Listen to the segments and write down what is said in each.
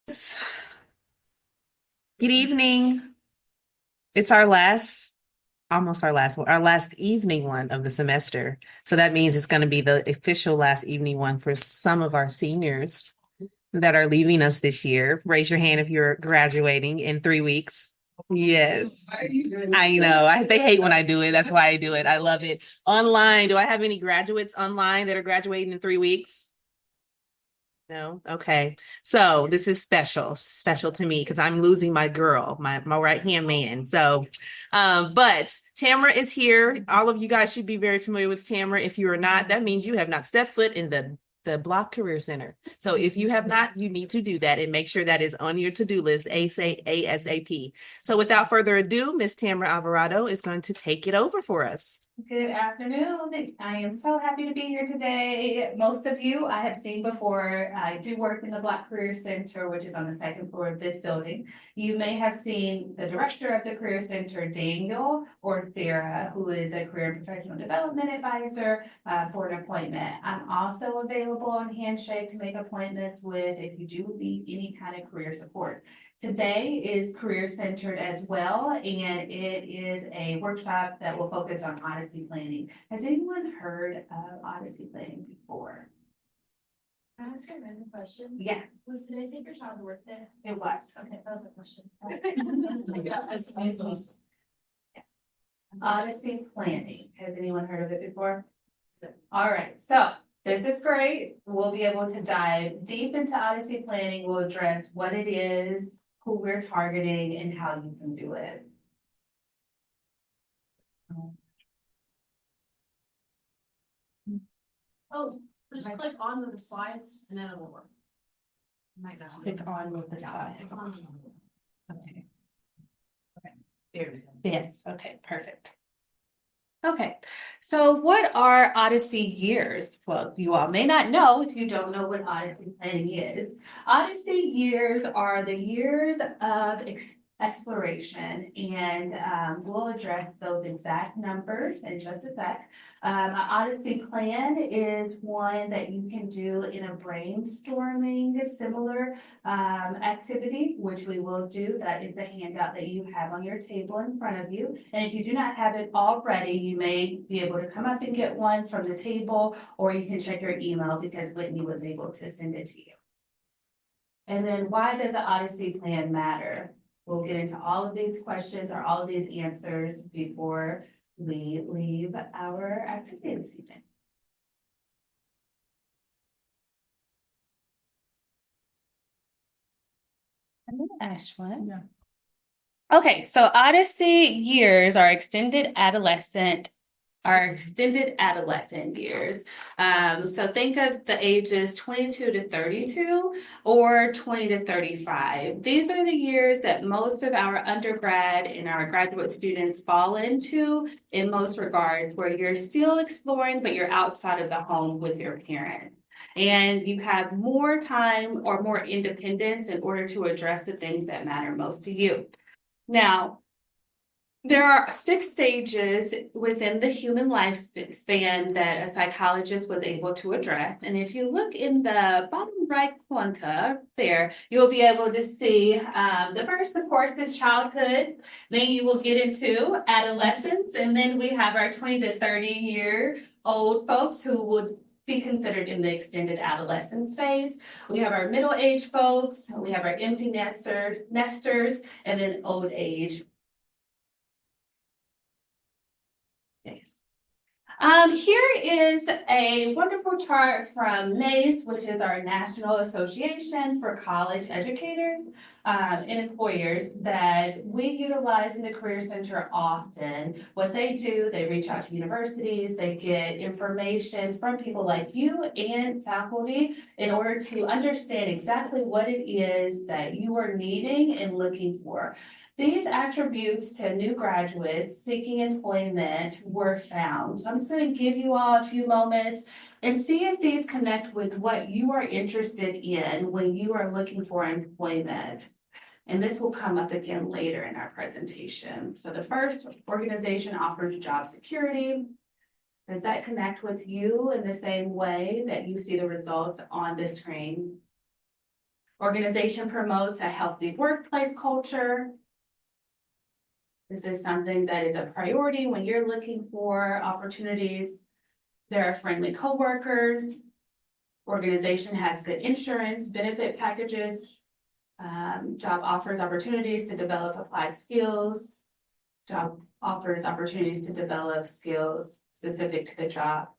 Good evening. It's our last, almost our last evening one of the semester. So that means it's going to be the official last evening one for some of our seniors that are leaving us this year. Raise your hand if you're graduating in 3 weeks. Yes, I know. They hate when I do it. That's why I do it. I love it. Online, do I have any graduates online that are graduating in 3 weeks? No? Okay. So this is special to me because I'm losing my girl, my right-hand man. So, but Tamara is here. All of you guys should be very familiar with Tamara. If you are not, that means you have not stepped foot in the Block Career Center. So if you have not, you need to do that and make sure that is on your to-do list ASAP. So without further ado, Miss Tamara Alvarado is going to take it over for us. Good afternoon. I am so happy to be here today. Most of you I have seen before. I do work in the Black Career Center, which is on the second floor of this building. You may have seen the director of the Career Center, Daniel, or Sarah, who is a career and professional development advisor for an appointment. I'm also available on Handshake to make appointments with if you do need any kind of career support. Today is career centered as well, and it is a workshop that will focus on Odyssey planning. Has anyone heard of Odyssey planning before? Can I ask a random question? Yeah, Was today take your child to work day? it was. Okay, that was my question. Odyssey planning. Has anyone heard of it before? All right, so this is great. We'll be able to dive deep into Odyssey planning. We'll address what it is, who we're targeting, and how you can do it. Oh, just click on with the slides and then it will work. Might not click on with the slide. It's on. Okay. Okay, there we go. Yes, okay, perfect. Okay, so what are Odyssey years? Well, you all may not know if you don't know what Odyssey planning is. Odyssey years are the years of exploration, and we'll address those exact numbers in just a sec. An Odyssey plan is one that you can do in a brainstorming similar activity, which we will do. That is the handout that you have on your table in front of you. And if you do not have it already, you may be able to come up and get one from the table, or you can check your email because Whitney was able to send it to you. And then why does the Odyssey plan matter? We'll get into all of these questions or all of these answers before we leave our activity this evening. I'm gonna ask one. Yeah. Okay, so Odyssey years are extended adolescent years. So think of the ages 22 to 32 or 20 to 35. These are the years that most of our undergrad and our graduate students fall into in most regards, where you're still exploring, but you're outside of the home with your parents. And you have more time or more independence in order to address the things that matter most to you. Now, there are 6 stages within the human lifespan that a psychologist was able to address. And if you look in the bottom right corner there, you'll be able to see the first, of course, is childhood. Then you will get into adolescence. And then we have our 20 to 30-year-old folks who would be considered in the extended adolescence phase. We have our middle-aged folks, we have our empty nesters, and then old age. Yes. Here is a wonderful chart from NACE, which is our National Association for College Educators and Employers, that we utilize in the Career Center often. What they do, they reach out to universities, they get information from people like you and faculty in order to understand exactly what it is that you are needing and looking for. These attributes to new graduates seeking employment were found. So I'm just going to give you all a few moments and see if these connect with what you are interested in when you are looking for employment. And this will come up again later in our presentation. So the first, organization offers job security. Does that connect with you in the same way that you see the results on the screen? Organization promotes a healthy workplace culture. This is something that is a priority when you're looking for opportunities. There are friendly coworkers. Organization has good insurance, benefit packages. Job offers opportunities to develop applied skills. Job offers opportunities to develop skills specific to the job.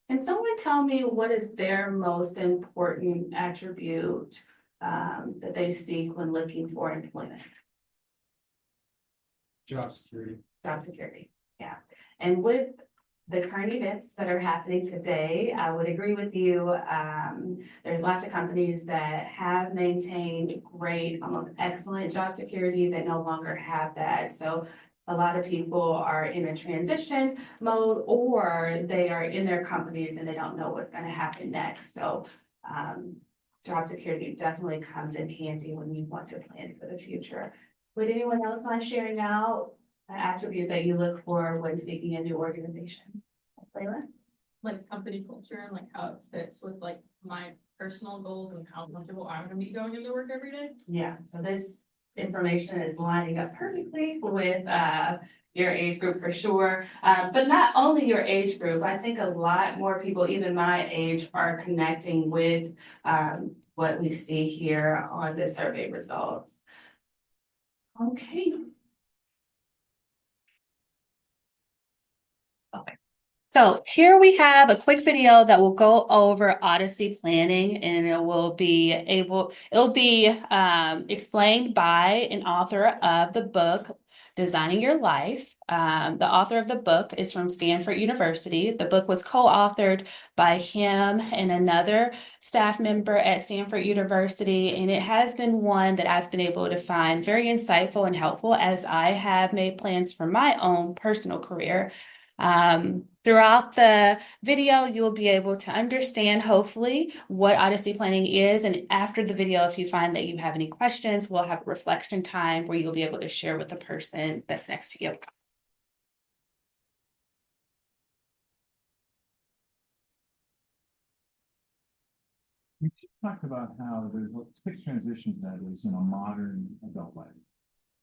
Can someone tell me what is their most important attribute that they seek when looking for employment? Job security. Job security, yeah. And with the current events that are happening today, I would agree with you. There's lots of companies that have maintained great, almost excellent job security that no longer have that. So a lot of people are in a transition mode, or they are in their companies and they don't know what's going to happen next. So job security definitely comes in handy when you want to plan for the future. Would anyone else mind sharing out an attribute that you look for when seeking a new organization? Layla? Like company culture and like how it fits with like my personal goals and how comfortable I'm gonna be going into work every day. Yeah, so this information is lining up perfectly with your age group for sure. But not only your age group, I think a lot more people, even my age, are connecting with what we see here on the survey results. Okay. So here we have a quick video that will go over Odyssey planning, and it'll be explained by an author of the book, Designing Your Life. The author of the book is from Stanford University. The book was co-authored by him and another staff member at Stanford University, and it has been one that I've been able to find very insightful and helpful as I have made plans for my own personal career. Throughout the video, you'll be able to understand, hopefully, what Odyssey planning is. And after the video, if you find that you have any questions, we'll have a reflection time where you'll be able to share with the person that's next to you. We talked about how there's 6 transitions that is in a modern adult life.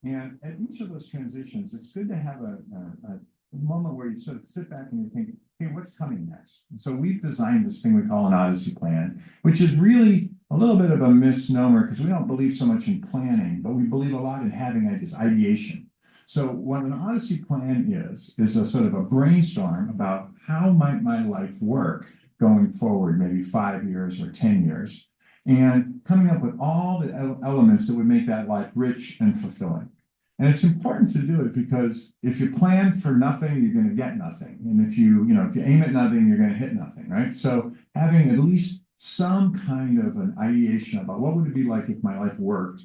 And at each of those transitions, it's good to have a moment where you sort of sit back and you think, hey, what's coming next? And so we've designed this thing we call an Odyssey plan, which is really a little bit of a misnomer because we don't believe so much in planning, but we believe a lot in having this ideation. So what an Odyssey plan is a sort of a brainstorm about how might my life work going forward, maybe 5 years or 10 years, and coming up with all the elements that would make that life rich and fulfilling. And it's important to do it because if you plan for nothing, you're going to get nothing. And if you aim at nothing, you're going to hit nothing, right? So having at least some kind of an ideation about what would it be like if my life worked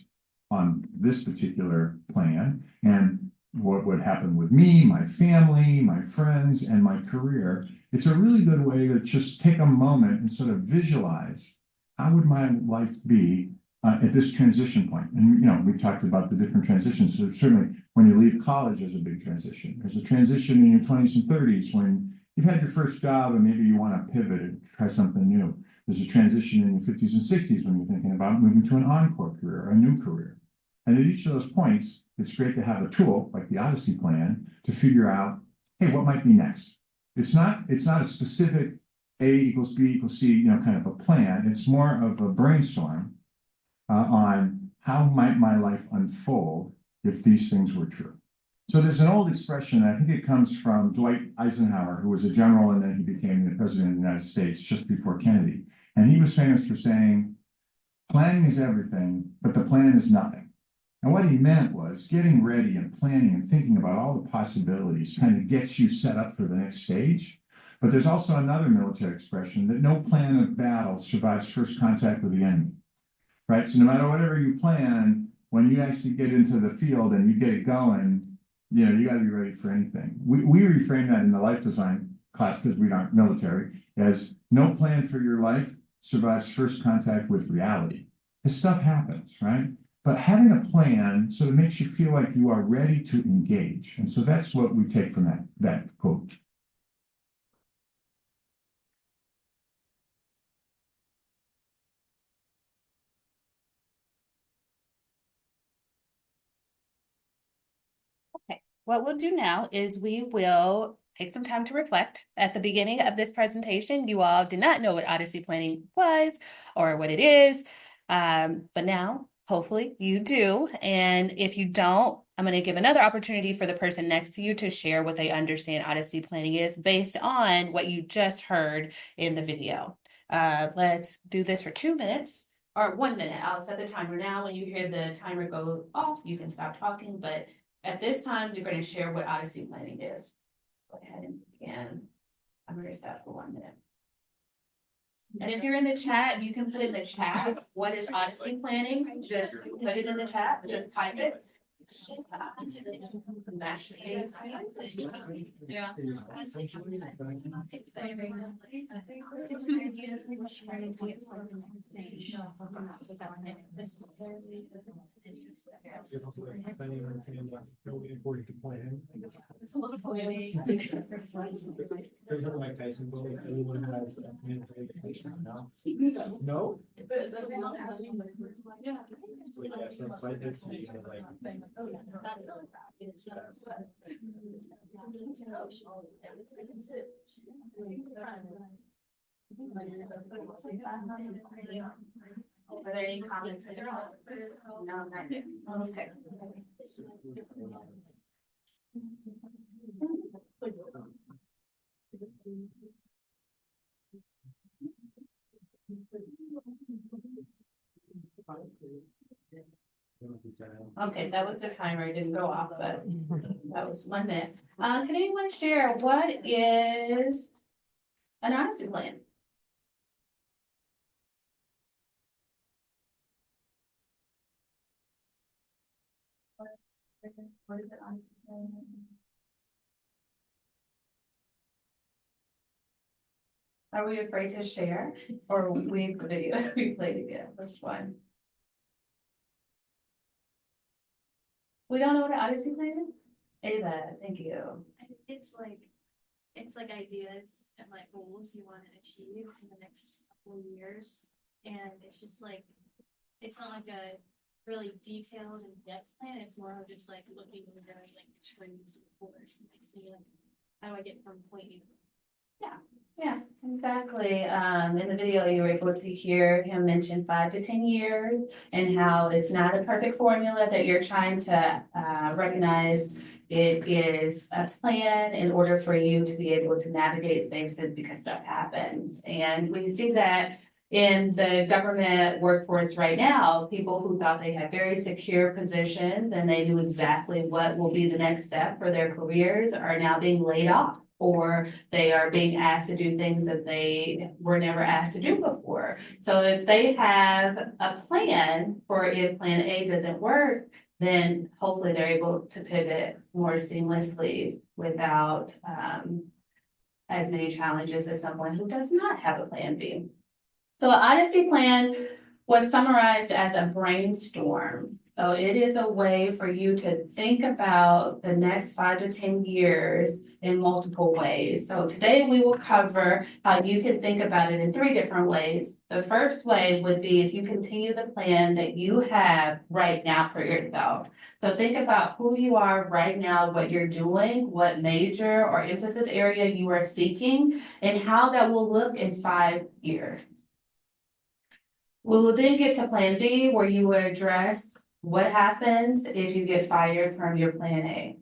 on this particular plan, and what would happen with me, my family, my friends, and my career. It's a really good way to just take a moment and sort of visualize how would my life be at this transition point. And, we talked about the different transitions. So certainly when you leave college, there's a big transition. There's a transition in your 20s and 30s when you've had your first job and maybe you want to pivot and try something new. There's a transition in your 50s and 60s when you're thinking about moving to an encore career or a new career. And at each of those points, it's great to have a tool like the Odyssey plan to figure out, hey, what might be next? It's not a specific A equals B equals C, kind of a plan. It's more of a brainstorm on how might my life unfold if these things were true. So there's an old expression, I think it comes from Dwight Eisenhower, who was a general and then he became the president of the United States just before Kennedy. And he was famous for saying, planning is everything, but the plan is nothing. And what he meant was getting ready and planning and thinking about all the possibilities kind of gets you set up for the next stage. But there's also another military expression that no plan of battle survives first contact with the enemy, right? So no matter whatever you plan, when you actually get into the field and you get it going, you got to be ready for anything. We reframe that in the life design class because we aren't military as no plan for your life survives first contact with reality. Because stuff happens, right? But having a plan sort of makes you feel like you are ready to engage. And so that's what we take from that quote. what we'll do now is we will take some time to reflect. At the beginning of this presentation, you all did not know what Odyssey planning was or what it is. But now, hopefully, you do. And if you don't, I'm going to give another opportunity for the person next to you to share what they understand Odyssey planning is based on what you just heard in the video. Let's do this for 2 minutes or 1 minute. I'll set the timer now. When you hear the timer go off, you can stop talking. But at this time, you're going to share what Odyssey planning is. Go ahead and begin. I'm going to stop for 1 minute. And if you're in the chat, you can put in the chat, what is Odyssey planning? Just put it in the chat, just type it. Yeah. It's a little crazy. There's nothing like Tyson, but everyone has a communication now. No? Yeah. Yeah, so flight hits me, it's like. Are there any comments? No, not yet. Okay. Okay, that was the timer. It didn't go off, but that was 1 minute. Can anyone share what is an Odyssey plan? What is it on? Are we afraid to share or we video we played again? Which one? We don't know what an Odyssey plan is? Ava, thank you. It's like ideas and like goals you want to achieve in the next couple of years. And it's just like, it's not like a really detailed and depth plan. It's more of just like looking and doing like trends and reports and like seeing like, how do I get from point A to Yeah, exactly. In the video, you were able to hear him mention 5 to 10 years and how it's not a perfect formula that you're trying to recognize. It is a plan in order for you to be able to navigate spaces because stuff happens. And we see that in the government workforce right now, people who thought they had very secure positions and they knew exactly what will be the next step for their careers are now being laid off, or they are being asked to do things that they were never asked to do before. So if they have a plan for if plan A doesn't work, then hopefully they're able to pivot more seamlessly without as many challenges as someone who does not have a plan B. So an Odyssey plan was summarized as a brainstorm. So it is a way for you to think about the next 5 to 10 years in multiple ways. So today we will cover how you can think about it in 3 different ways. The first way would be if you continue the plan that you have right now for yourself. So think about who you are right now, what you're doing, what major or emphasis area you are seeking, and how that will look in 5 years. We will then get to plan B, where you would address what happens if you get fired from your plan A.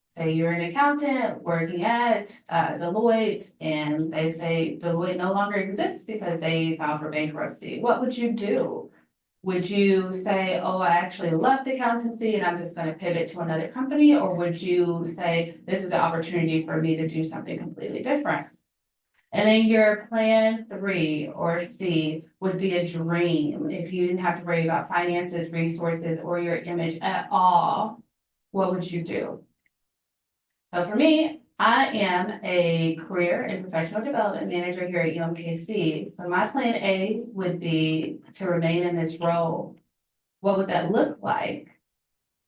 Say you're an accountant working at Deloitte and they say Deloitte no longer exists because they filed for bankruptcy. What would you do? Would you say, oh, I actually left accountancy and I'm just going to pivot to another company? Or would you say, this is an opportunity for me to do something completely different? And then your plan 3 or C would be a dream. If you didn't have to worry about finances, resources, or your image at all, what would you do? So for me, I am a career and professional development manager here at UMKC. So my plan A would be to remain in this role. What would that look like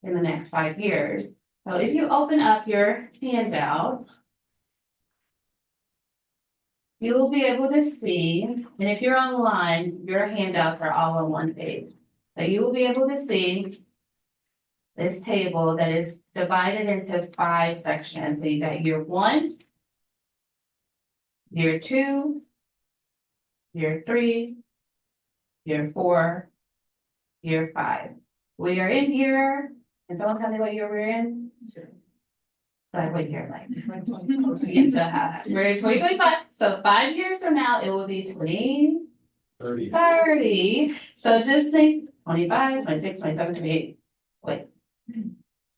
in the next 5 years? So if you open up your handouts, you will be able to see, and if you're online, your handouts are all on one page. But you will be able to see this table that is divided into 5 sections. So you got year 1, year 2, year 3, year 4, year 5. We are in year, can someone tell me what year we're in? Like what year, like? Like 20. Yes, we're in 2025, so 5 years from now, it will be 2030. So just think 25, 26, 27, 28. Wait.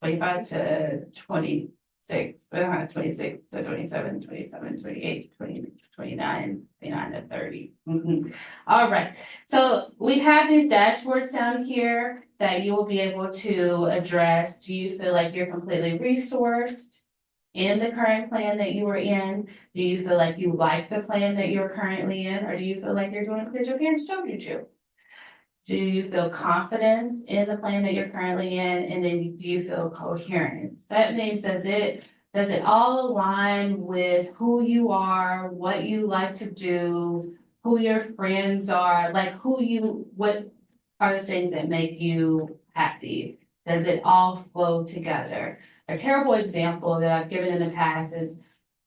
25 to 26, 26 to 27, 27, 28, 20, 29, 29 to 30. All right, so we have these dashboards down here that you will be able to address. Do you feel like you're completely resourced in the current plan that you were in? Do you feel like you like the plan that you're currently in, or do you feel like you're doing it because your parents told you to? Do you feel confidence in the plan that you're currently in? And then do you feel coherence? That means does it all align with who you are, what you like to do, who your friends are, like what are the things that make you happy? Does it all flow together? A terrible example that I've given in the past is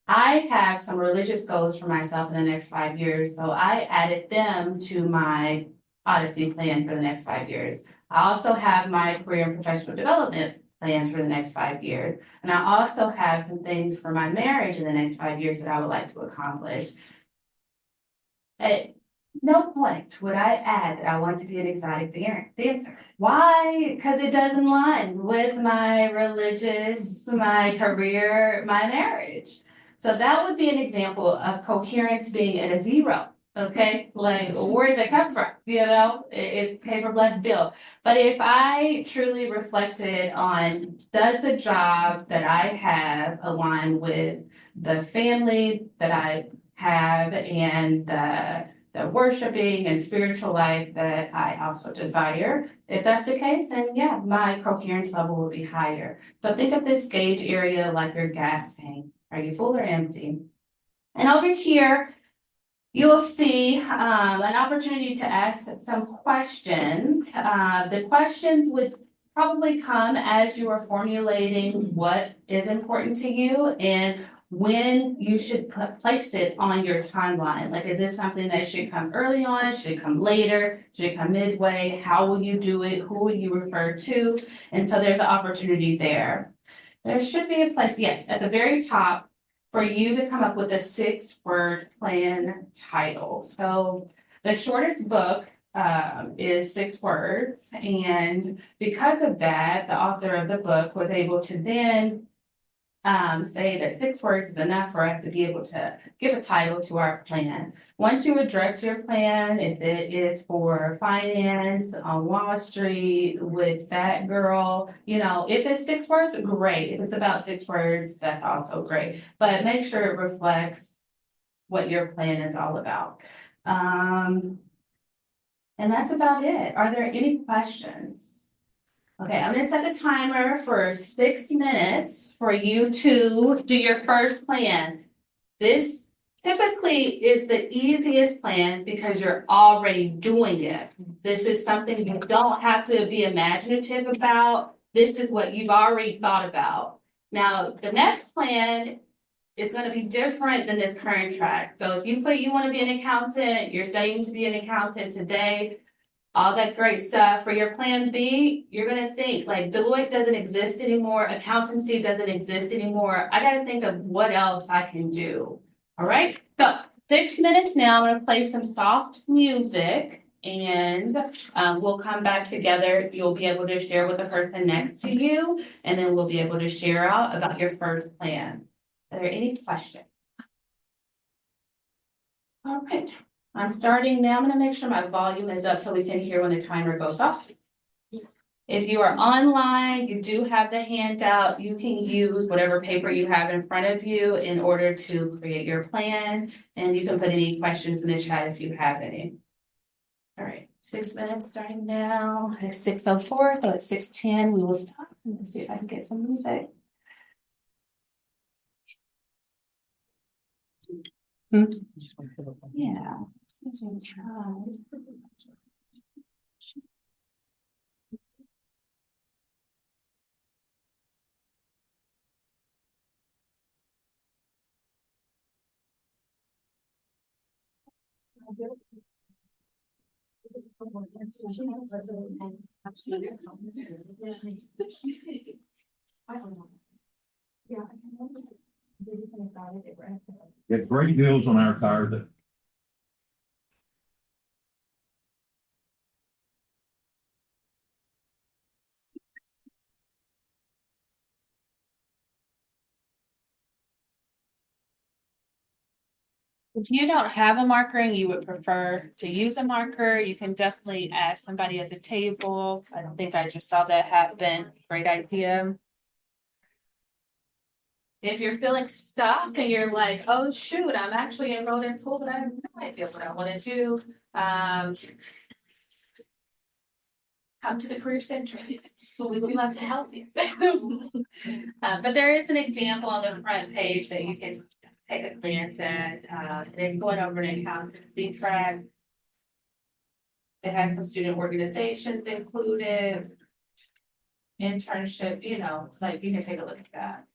I have some religious goals for myself in the next 5 years, so I added them to my Odyssey plan for the next 5 years. I also have my career and professional development plans for the next 5 years. And I also have some things for my marriage in the next 5 years that I would like to accomplish. At no point would I add that I want to be an exotic dancer. Why? Because it doesn't align with my religious, my career, my marriage. So that would be an example of coherence being at a 0. Okay, like where does it come from? It came from left field. But if I truly reflected on, does the job that I have align with the family that I have and the worshiping and spiritual life that I also desire? If that's the case, then yeah, my coherence level will be higher. So think of this gauge area like your gas tank. Are you full or empty? And over here, you'll see an opportunity to ask some questions. The questions would probably come as you are formulating what is important to you and when you should place it on your timeline. Like, is this something that should come early on? Should it come later? Should it come midway? How will you do it? Who will you refer to? And so there's an opportunity there. There should be a place, yes, at the very top, for you to come up with a 6-word plan title. So the shortest book is 6 words. And because of that, the author of the book was able to then say that 6 words is enough for us to be able to give a title to our plan. Once you address your plan, if it is for finance on Wall Street with that girl, if it's 6 words, great. If it's about 6 words, that's also great. But make sure it reflects what your plan is all about. And that's about it. Are there any questions? Okay, I'm gonna set the timer for 6 minutes for you to do your first plan. This typically is the easiest plan because you're already doing it. This is something you don't have to be imaginative about. This is what you've already thought about. Now, the next plan is gonna be different than this current track. So if you put you wanna be an accountant, you're studying to be an accountant today, all that great stuff. For your plan B, you're gonna think like Deloitte doesn't exist anymore, accountancy doesn't exist anymore. I gotta think of what else I can do. All right, so 6 minutes now, I'm gonna play some soft music and we'll come back together. You'll be able to share with the person next to you, and then we'll be able to share out about your first plan. Are there any questions? All right. I'm starting now. I'm gonna make sure my volume is up so we can hear when the timer goes off. If you are online, you do have the handout. You can use whatever paper you have in front of you in order to create your plan. And you can put any questions in the chat if you have any. All right, 6 minutes starting now. It's 6:04, so at 6:10 we will stop. Let me see if I can get some music. Yeah. Get great deals on our tires. If you don't have a marker and you would prefer to use a marker, you can definitely ask somebody at the table. I don't think I just saw that happen. Great idea. If you're feeling stuck and you're like, oh, shoot, I'm actually enrolled in school, but I have no idea what I want to do. Come to the Career Center. We would love to help you. But there is an example on the front page that you can take a glance at. It's going over an accountancy track. It has some student organizations included. Internship, you know, like you can take a look at that.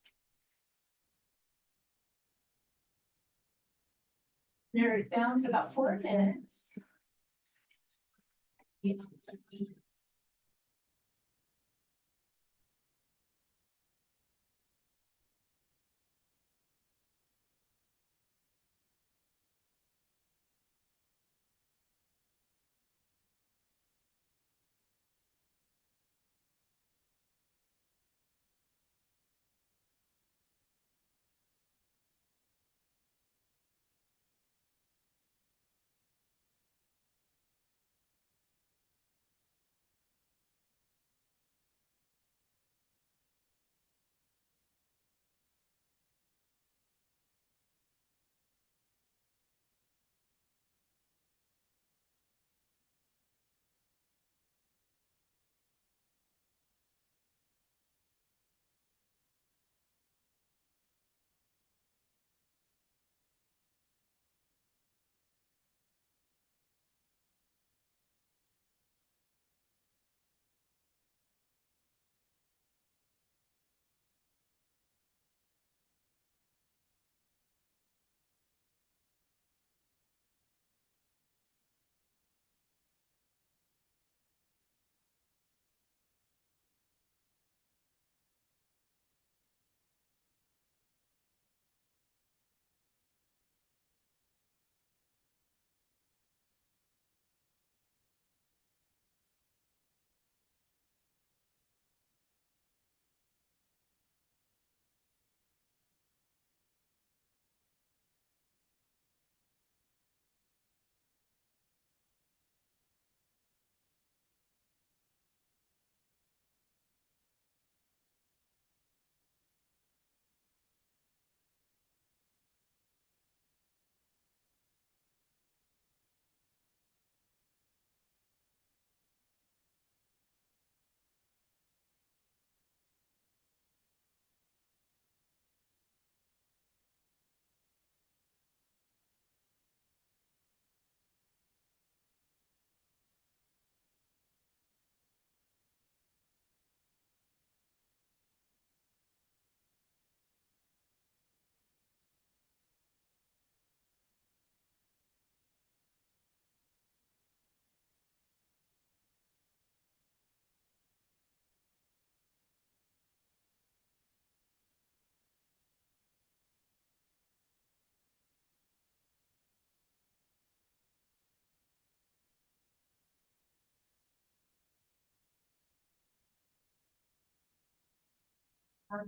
You're down to about 4 minutes.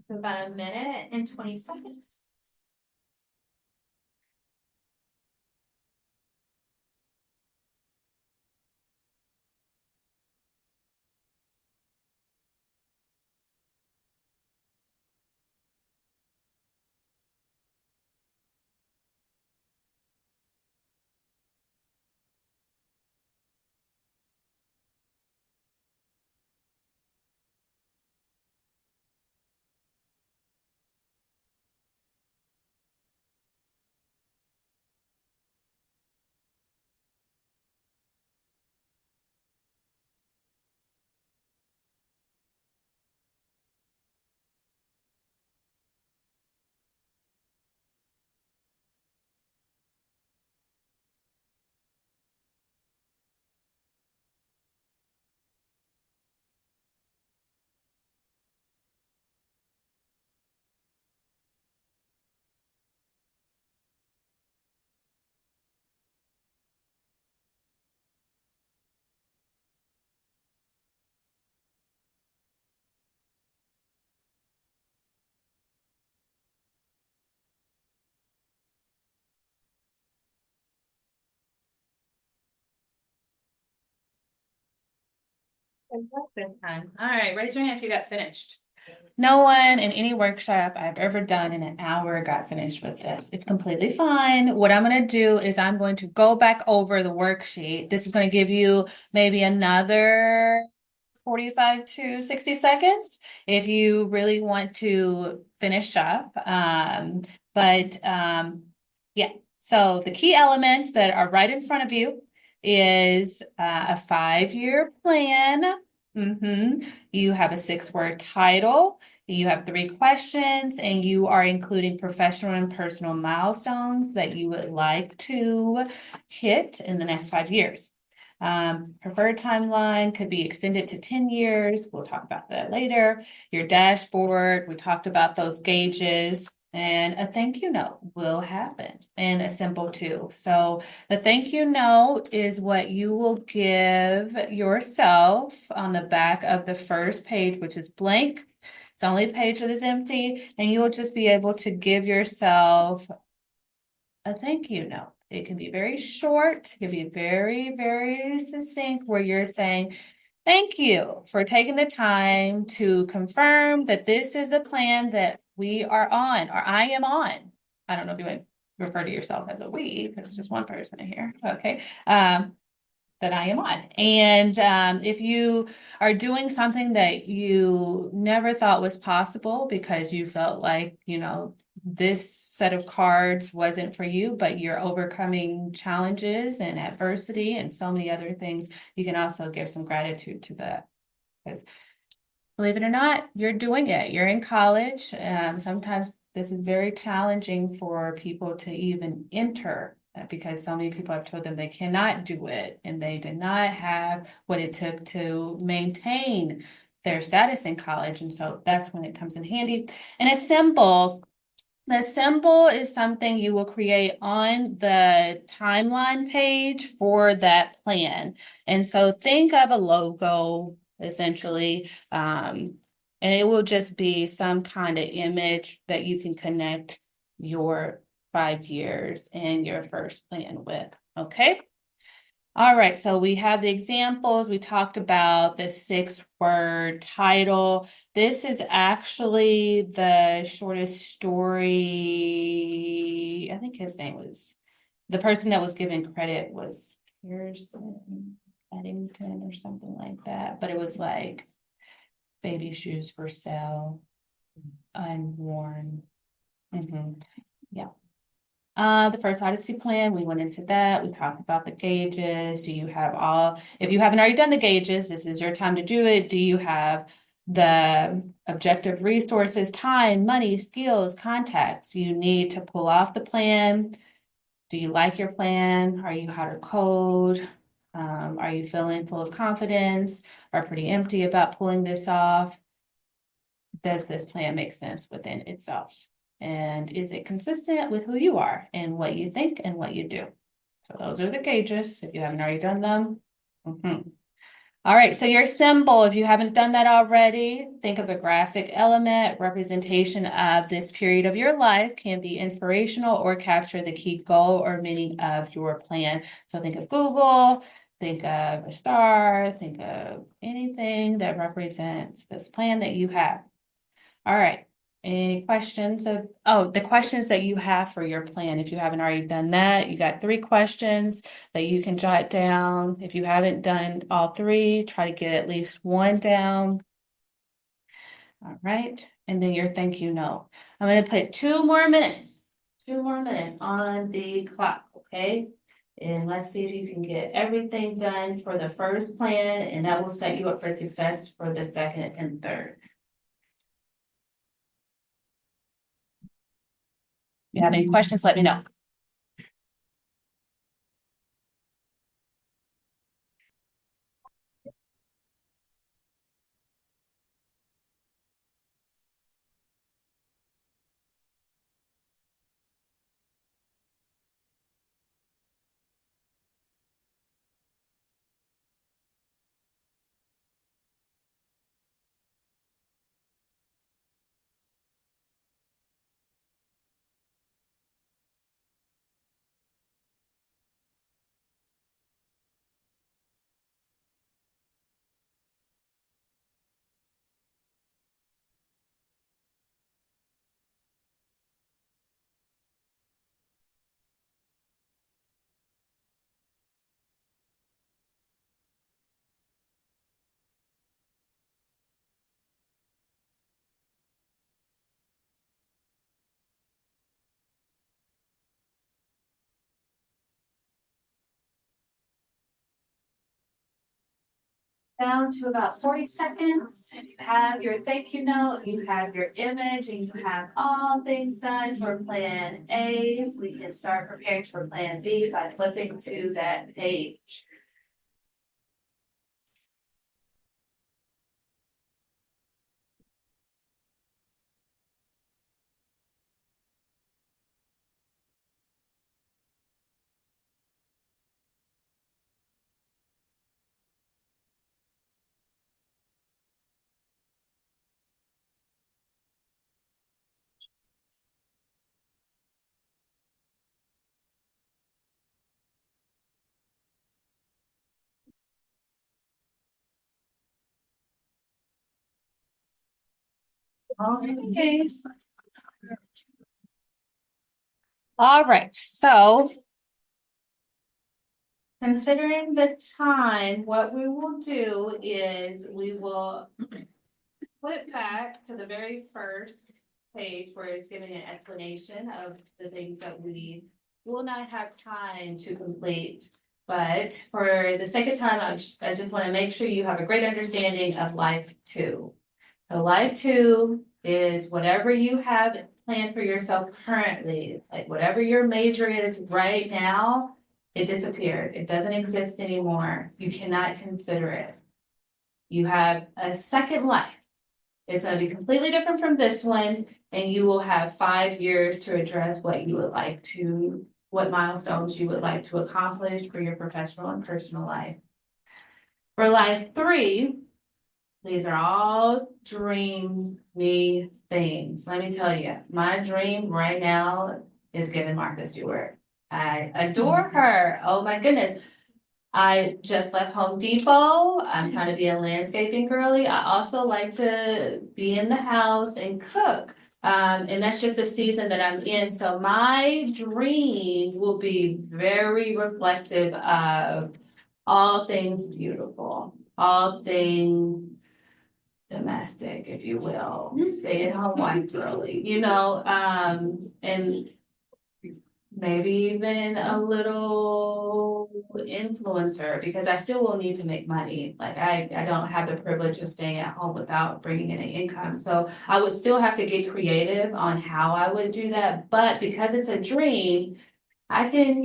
About 1 minute and 20 seconds. This time. All right, raise your hand if you got finished. No one in any workshop I've ever done in an hour got finished with this. It's completely fine. What I'm going to do is I'm going to go back over the worksheet. This is going to give you maybe another 45 to 60 seconds if you really want to finish up. Yeah, so the key elements that are right in front of you is a 5-year plan. You have a 6-word title. You have 3 questions, and you are including professional and personal milestones that you would like to hit in the next 5 years. Preferred timeline could be extended to 10 years. We'll talk about that later. Your dashboard, we talked about those gauges, and a thank you note will happen and a symbol too. So the thank you note is what you will give yourself on the back of the first page, which is blank. It's the only page that is empty, and you'll just be able to give yourself a thank you note. It can be very short, it can be very, very succinct, where you're saying, thank you for taking the time to confirm that this is a plan that we are on, or I am on. I don't know if you want to refer to yourself as a we, because it's just one person in here. Okay. That I am on. And if you are doing something that you never thought was possible because you felt like, this set of cards wasn't for you, but you're overcoming challenges and adversity and so many other things, you can also give some gratitude to that. Because believe it or not, you're doing it. You're in college. Sometimes this is very challenging for people to even enter because so many people have told them they cannot do it and they did not have what it took to maintain their status in college. And so that's when it comes in handy. And a symbol. The symbol is something you will create on the timeline page for that plan. And so think of a logo essentially, and it will just be some kind of image that you can connect your 5 years and your first plan with. Okay. All right, so we have the examples. We talked about the 6-word title. This is actually the shortest story. I think his name was, the person that was given credit was Pearson Eddington or something like that. But it was like baby shoes for sale, unworn. Yeah. The first Odyssey plan, we went into that. We talked about the gauges. Do you have if you haven't already done the gauges, this is your time to do it. Do you have the objective resources, time, money, skills, contacts you need to pull off the plan? Do you like your plan? Are you how to code? Are you feeling full of confidence or pretty empty about pulling this off? Does this plan make sense within itself? And is it consistent with who you are and what you think and what you do? So those are the gauges, if you haven't already done them. All right, so your symbol, if you haven't done that already, think of a graphic element. Representation of this period of your life can be inspirational or capture the key goal or meaning of your plan. So think of Google, think of a star, think of anything that represents this plan that you have. All right. Any questions the questions that you have for your plan? If you haven't already done that, you got 3 questions that you can jot down. If you haven't done all 3, try to get at least 1 down. All right. And then your thank you note. I'm going to put 2 more minutes on the clock. Okay. And let's see if you can get everything done for the first plan, and that will set you up for success for the second and third. If you have any questions, let me know. down to about 40 seconds. And you have your thank you note, you have your image, and you have all things done for Plan A. We can start preparing for Plan B by flipping to that page. Okay. All right, so considering the time, what we will do is we will flip back to the very first page where it's giving an explanation of the things that we will not have time to complete. But for the sake of time, I just want to make sure you have a great understanding of Life 2. So Life 2 is whatever you have planned for yourself currently, like whatever your major is right now, it disappeared. It doesn't exist anymore. You cannot consider it. You have a second life. It's going to be completely different from this one, and you will have 5 years to address what you would like to, what milestones you would like to accomplish for your professional and personal life. For Life 3, these are all dreamy things. Let me tell you, my dream right now is getting Martha Stewart. I adore her. Oh my goodness. I just left Home Depot. I'm trying to be a landscaping girly. I also like to be in the house and cook. And that's just the season that I'm in. So my dream will be very reflective of all things beautiful, all things domestic, if you will, stay at home wife girly, and maybe even a little influencer, because I still will need to make money. Like I don't have the privilege of staying at home without bringing in an income. So I would still have to get creative on how I would do that. But because it's a dream, I can,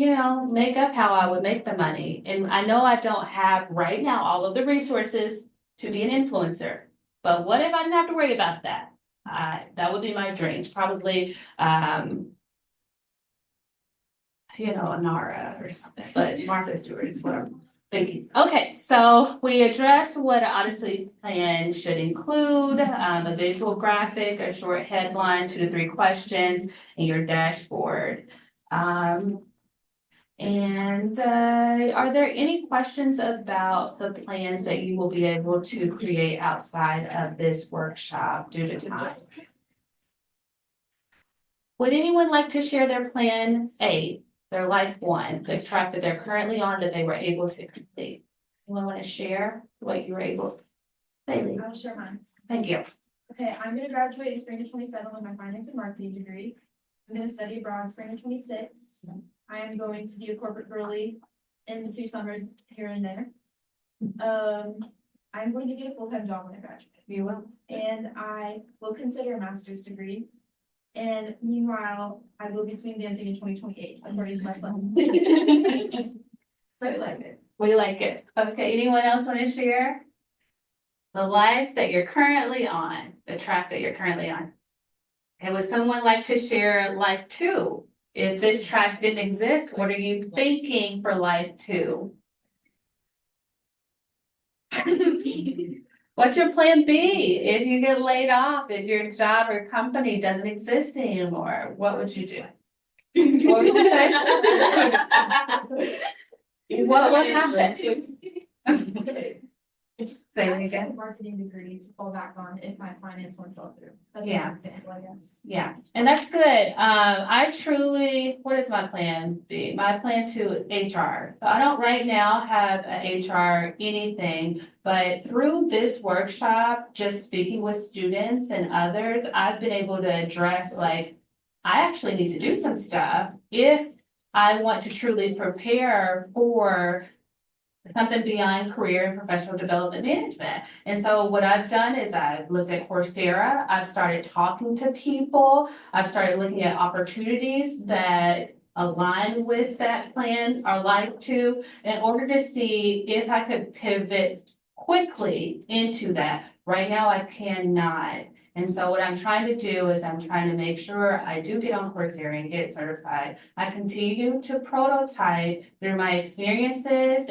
make up how I would make the money. And I know I don't have right now all of the resources to be an influencer. But what if I didn't have to worry about that? That would be my dreams, probably, Anara or something, but Martha Stewart is what I'm thinking. Okay, so we address what an Odyssey plan should include, a visual graphic, a short headline, 2 to 3 questions, and your dashboard. Are there any questions about the plans that you will be able to create outside of this workshop due to time? Would anyone like to share their plan A, their Life 1, the track that they're currently on that they were able to complete? Anyone want to share what you were able to say? I'll share mine. Thank you. Okay, I'm gonna graduate in spring of 27 with my finance and marketing degree. I'm gonna study abroad in spring of 26. I am going to be a corporate girly in the 2 summers here and there. I'm going to get a full-time job when I graduate. You will. And I will consider a master's degree. And meanwhile, I will be swing dancing in 2028, according to my plan. We like it. We like it. Okay, anyone else want to share? The life that you're currently on, the track that you're currently on. Okay, would someone like to share Life 2? If this track didn't exist, what are you thinking for Life 2? What's your plan B? If you get laid off, if your job or company doesn't exist anymore, what would you do? What would you say? What happened? Say it I have again. a marketing degree to fall back on if my finance won't fall through. That's Yeah. an example, I guess. Yeah, and that's good. What is my plan B? My plan to HR. So I don't right now have an HR anything, but through this workshop, just speaking with students and others, I've been able to address I actually need to do some stuff if I want to truly prepare for something beyond career and professional development management. And so what I've done is I've looked at Coursera, I've started talking to people, I've started looking at opportunities that align with that plan or like to, in order to see if I could pivot quickly into that. Right now, I cannot. And so what I'm trying to do is I'm trying to make sure I do get on Coursera and get certified. I continue to prototype through my experiences,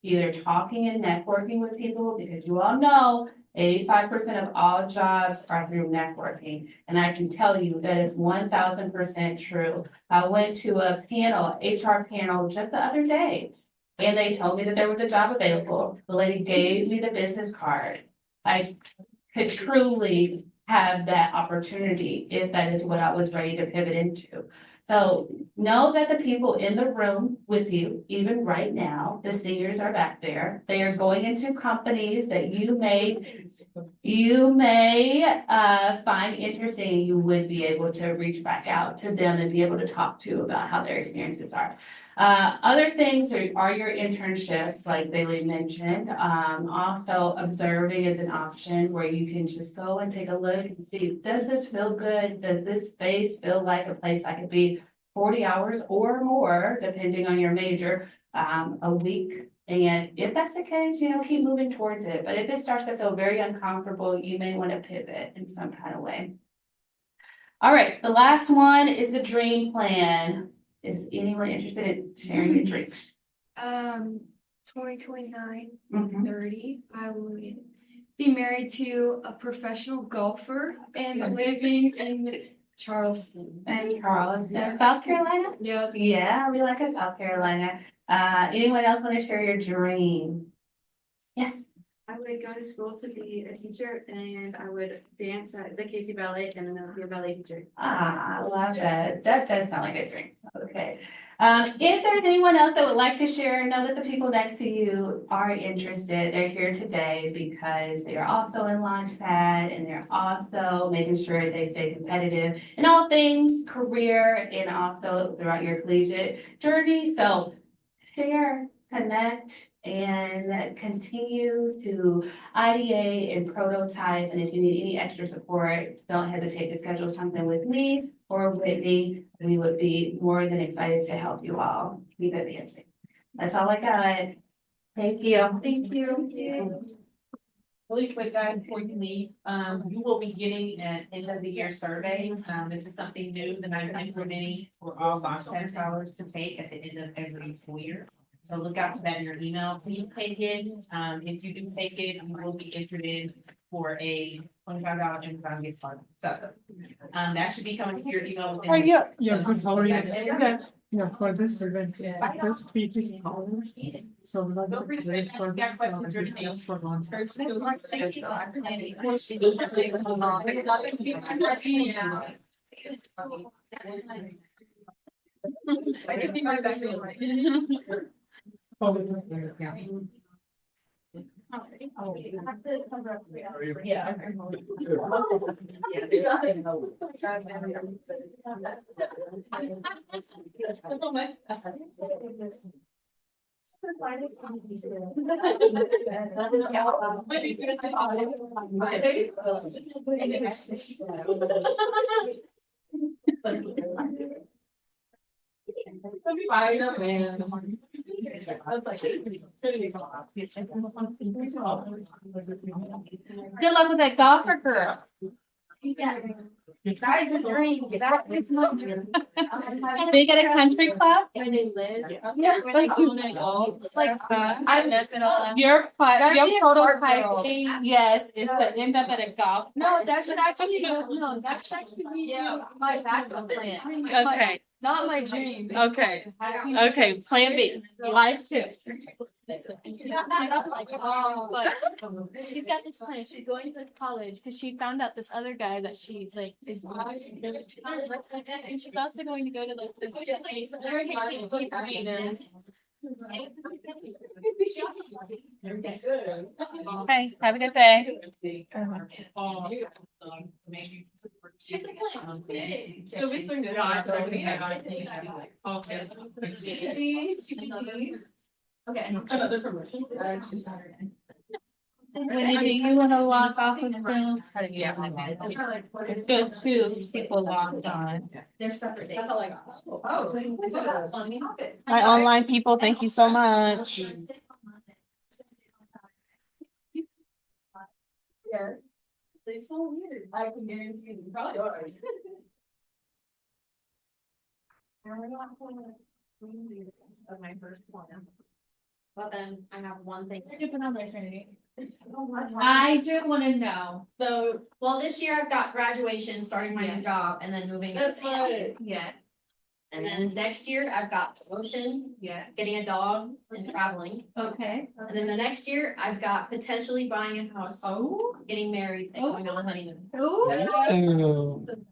either talking and networking with people, because you all know 85% of all jobs are through networking. And I can tell you that is 1000% true. I went to a panel, HR panel just the other day, and they told me that there was a job available. The lady gave me the business card. I could truly have that opportunity if that is what I was ready to pivot into. So know that the people in the room with you, even right now, the seniors are back there. They are going into companies that you may find interesting. You would be able to reach back out to them and be able to talk to about how their experiences are. Other things are your internships, like Bailey mentioned. Also observing is an option where you can just go and take a look and see, does this feel good? Does this space feel like a place I could be 40 hours or more, depending on your major, a week? And if that's the case, keep moving towards it. But if it starts to feel very uncomfortable, you may want to pivot in some kind of way. All right, the last one is the dream plan. Is anyone interested in sharing your dream? 2029, Mhm. 30, I would be married to a professional golfer and living in Charleston. And Charles, South Carolina? Yep. Yeah, we like a South Carolina. Anyone else want to share your dream? Yes. I would go to school to be a teacher and I would dance at the Casey Ballet and then I would be a ballet teacher. I love that. That does sound like a dream. Okay. If there's anyone else that would like to share, know that the people next to you are interested. They're here today because they are also in Launchpad and they're also making sure they stay competitive in all things career and also throughout your collegiate journey. So share, connect, and continue to ideate and prototype. And if you need any extra support, don't hesitate to schedule something with me or Whitney. We would be more than excited to help you all keep advancing. That's all I got. Thank you. Thank you. Really quick, guys, before you leave, you will be getting an end of the year survey. This is something new that I'm implementing for all Launchpad scholars to take at the end of every school year. So look out for that in your email. Please take it. If you do take it, you will be entered in for a $25 Amazon gift card. So, that should be coming to your email. within- Yeah, good, how are you? Okay. Yeah, for this event, first speech is so we're Feel free to say that. If you got questions or anything else for launch. Good luck with that golfer girl. That is a dream. That is my dream. Big at a country club? Where they live. Yeah. Where they go to golf. Like, I met it all. Your That'd be a park prototyping, yes, is to end up at a golf. No, that should actually, no, that's actually be my backup plan. Okay, Not my dream. okay, okay, plan B, life tips. But she's got this plan. She's going to college because she found out this other guy that she's like is and she's also going to go to like this place. Okay, have a good day. So we sing Okay. Another promotion. Saturday. Wendy, do you wanna log off of Zoom? Yeah. Good too, people logged on. They're separate days. That's all I got. Oh. My online people, thank you so much. Yes. It's so weird. I can guarantee you probably are. Of my first one. But then I have one thing. You're doing on there, Trinity. I do wanna know. So, well, this year I've got graduation, starting my new job, and then moving. That's into family. what. Yeah. And then next year I've got promotion, Yeah. getting a dog, and traveling. Okay. And then the next year I've got potentially buying a house, Oh. getting married, and going on a honeymoon. Oh. Ooh.